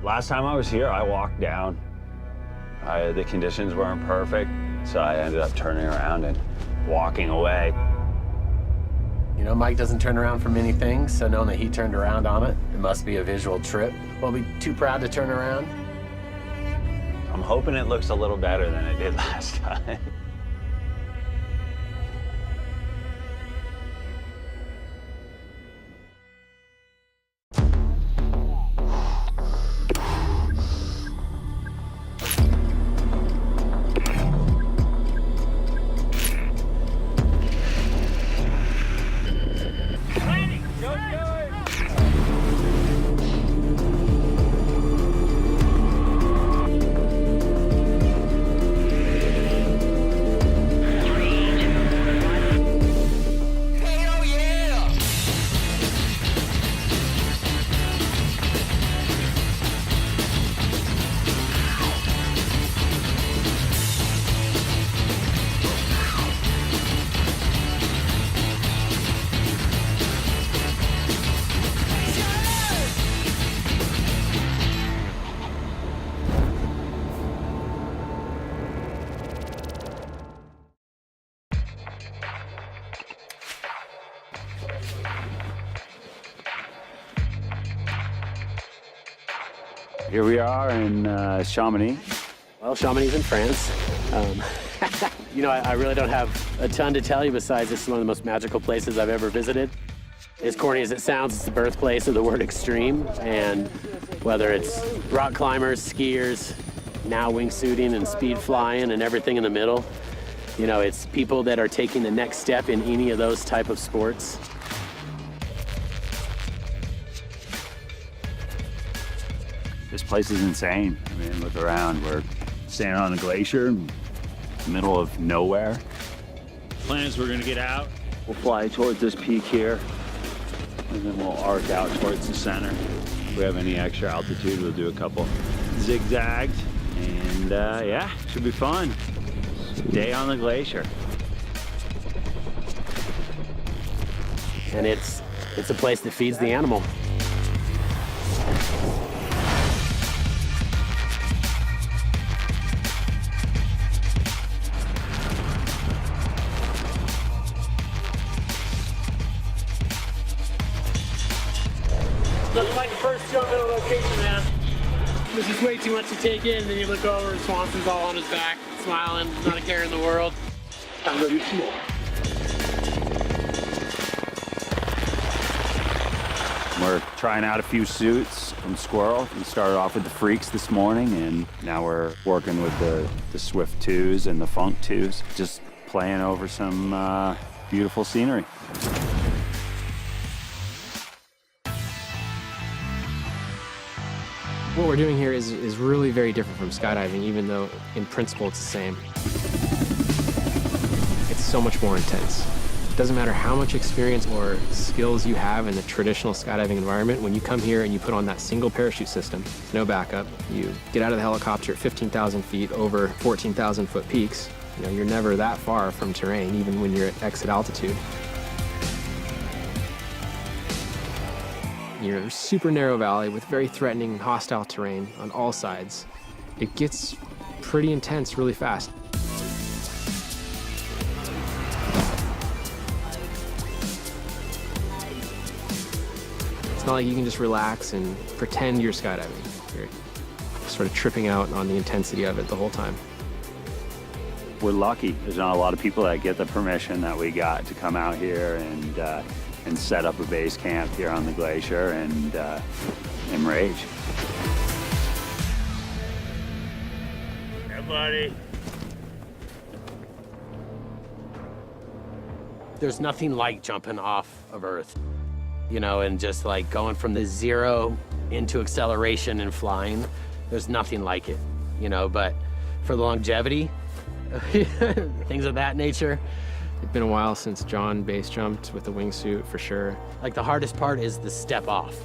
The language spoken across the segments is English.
Last time I was here, I walked down. The conditions weren't perfect, so I ended up turning around and walking away. You know, Mike doesn't turn around for many things, so knowing that he turned around on it, it must be a visual trip. Won't be too proud to turn around. I'm hoping it looks a little better than it did last time. Here we are in Chamonix. Well, Chamonix in France. You know, I really don't have a ton to tell you besides this is one of the most magical places I've ever visited. As corny as it sounds, it's the birthplace of the word extreme. And whether it's rock climbers, skiers, now wingsuiting and speed flying and everything in the middle, you know, it's people that are taking the next step in any of those type of sports. This place is insane. I mean, look around. We're standing on a glacier in the middle of nowhere. Plan is we're gonna get out. We'll fly towards this peak here, and then we'll arc out towards the center. If we have any extra altitude, we'll do a couple zigzags, and yeah, should be fun. Day on the glacier. And it's a place that feeds the animal. Looks like the first jump in a location, man. This is way too much to take in, and then you look over and Swanson's all on his back, smiling, not a care in the world. I'm gonna do some more. We're trying out a few suits from Squirrel. We started off with the Freaks this morning, and now we're working with the Swift 2s and the Funk 2s, just playing over some beautiful scenery. What we're doing here is really very different from skydiving, even though in principle it's the same. It's so much more intense. It doesn't matter how much experience or skills you have in the traditional skydiving environment, when you come here and you put on that single parachute system, no backup, you get out of the helicopter at 15,000 feet over 14,000 foot peaks, you know, you're never that far from terrain, even when you're at exit altitude. You're in a super narrow valley with very threatening and hostile terrain on all sides. It gets pretty intense really fast. It's not like you can just relax and pretend you're skydiving. You're sort of tripping out on the intensity of it the whole time. We're lucky. There's not a lot of people that get the permission that we got to come out here and set up a base camp here on the glacier and rage. Hey, buddy. There's nothing like jumping off of Earth, you know, and just like going from the zero into acceleration and flying. There's nothing like it, you know, but for the longevity, things of that nature. It's been a while since John base jumped with a wingsuit, for sure. Like the hardest part is the step off.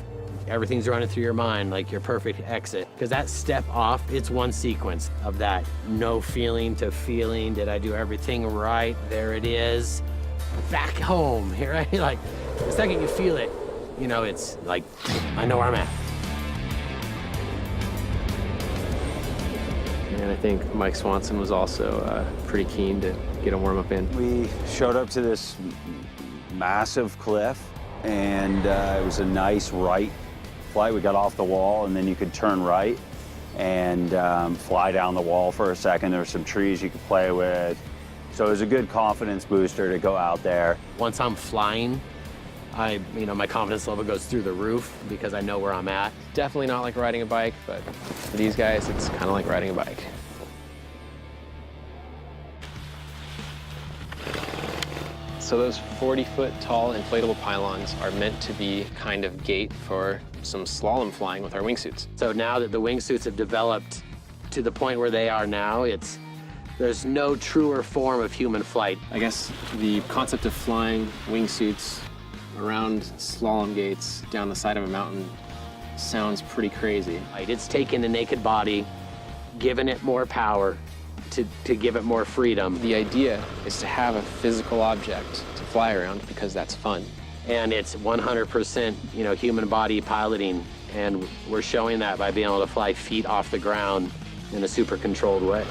Everything's running through your mind, like your perfect exit. Because that step off, it's one sequence of that no feeling to feeling. Did I do everything right? There it is. Back home, right? Like the second you feel it, you know, it's like, I know where I'm at. And I think Mike Swanson was also pretty keen to get a warm-up in. We showed up to this massive cliff, and it was a nice right flight. We got off the wall, and then you could turn right and fly down the wall for a second. There were some trees you could play with. So it was a good confidence booster to go out there. Once I'm flying, my confidence level goes through the roof because I know where I'm at. Definitely not like riding a bike, but for these guys, it's kind of like riding a bike. So those 40-foot tall inflatable pylons are meant to be kind of gate for some slalom flying with our wingsuits. So now that the wingsuits have developed to the point where they are now, there's no truer form of human flight. I guess the concept of flying wingsuits around slalom gates down the side of a mountain sounds pretty crazy. It's taking the naked body, giving it more power to give it more freedom. The idea is to have a physical object to fly around because that's fun. And it's 100%, human body piloting. And we're showing that by being able to fly feet off the ground in a super controlled way.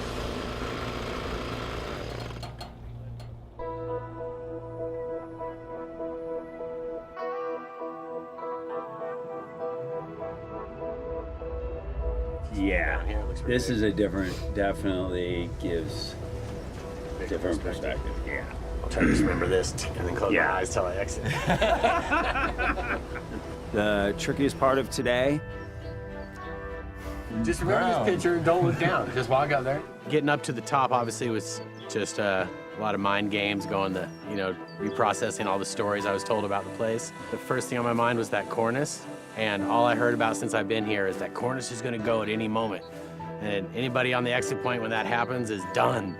Yeah, this is definitely gives different perspective. Yeah. I'll try to just remember this and then close Yeah. my eyes till I exit. The trickiest part of today, Just remember this picture and don't look down. Just walk out there. Getting up to the top obviously was just a lot of mind games, going to, reprocessing all the stories I was told about the place. The first thing on my mind was that cornice, and all I heard about since I've been here is that cornice is going to go at any moment. And anybody on the exit point when that happens is done.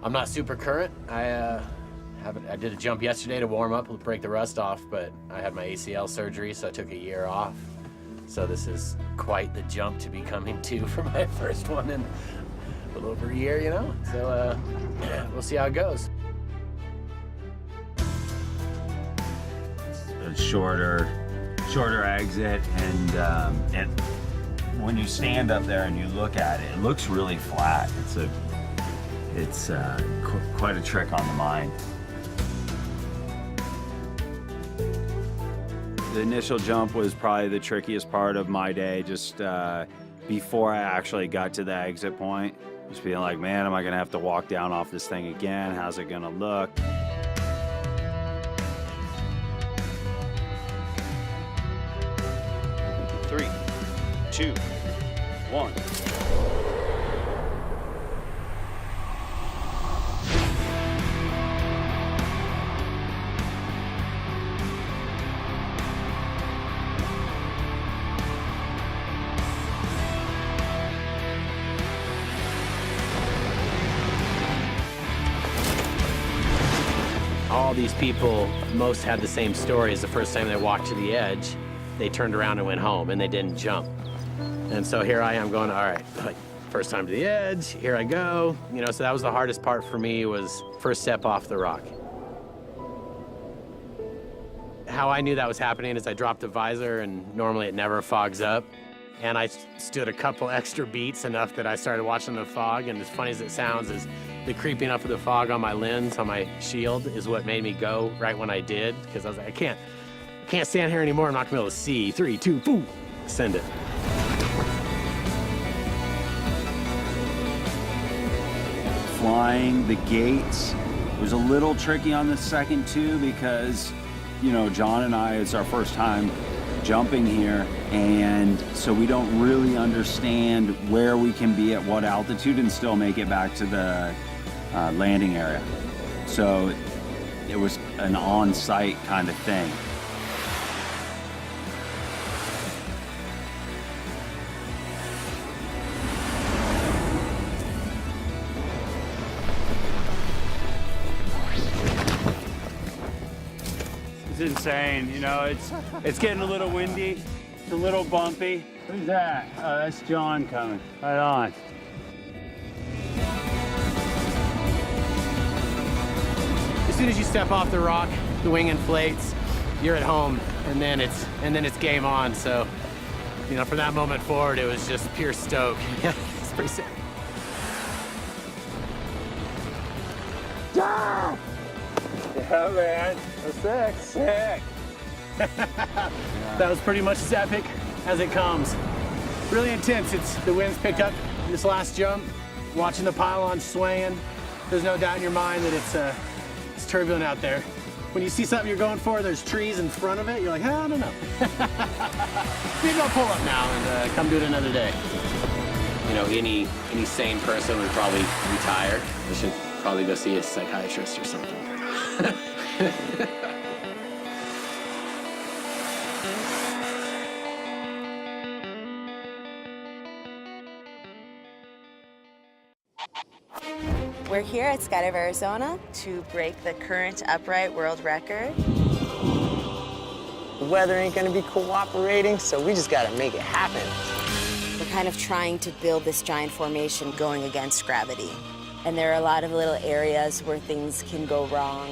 I'm not super current. I did a jump yesterday to warm up, break the rust off, but I had my ACL surgery, so I took a year off. So this is quite the jump to be coming to for my first one in a little over a year, So we'll see how it goes. a shorter exit, and when you stand up there and you look at it, it looks really flat. It's quite a trick on the mind. The initial jump was probably the trickiest part of my day, just before I actually got to the exit point. Just being like, man, am I gonna have to walk down off this thing again? How's it gonna look? Three, two, one. All these people, most had the same story. As the first time they walked to the edge, they turned around and went home, and they didn't jump. And so here I am going, all right, first time to the edge, here I go. So that was the hardest part for me, was first step off the rock. How I knew that was happening is I dropped the visor, and normally it never fogs up. And I stood a couple extra beats, enough that I started watching the fog. And as funny as it sounds, is the creeping up of the fog on my lens, on my shield, is what made me go right when I did. Because I was like, I can't stand here anymore. I'm not gonna be able to see. 3, 2, boom, send it. Flying the gates was a little tricky on the second too, because John and I, it's our first time jumping here, and so we don't really understand where we can be at what altitude and still make it back to the landing area. So it was an on-site kind of thing. It's insane, it's getting a little windy, it's a little bumpy. Who's that? Oh, that's John coming. Right on. As soon as you step off the rock, the wing inflates, you're at home. and then it's game on. So, you know, from that moment forward, it was just pure stoke. Yeah, it's pretty sick. Yeah, man. That's sick. That was pretty much as epic as it comes. Really intense. The wind's picked up this last jump. Watching the pylon swaying, there's no doubt in your mind that it's turbulent out there. When you see something you're going for, there's trees in front of it, you're like, I don't know. Maybe I'll pull up now and come do it another day. You know, any sane person would probably retire. They should probably go see a psychiatrist or something. We're here at Skydive Arizona to break the current upright world record. The weather ain't gonna be cooperating, so we just gotta make it happen. We're kind of trying to build this giant formation going against gravity. And there are a lot of little areas where things can go wrong.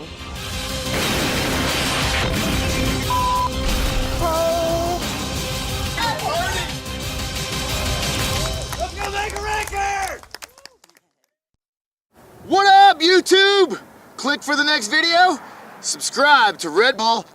What up, YouTube? Click for the next video, subscribe to Red Bull,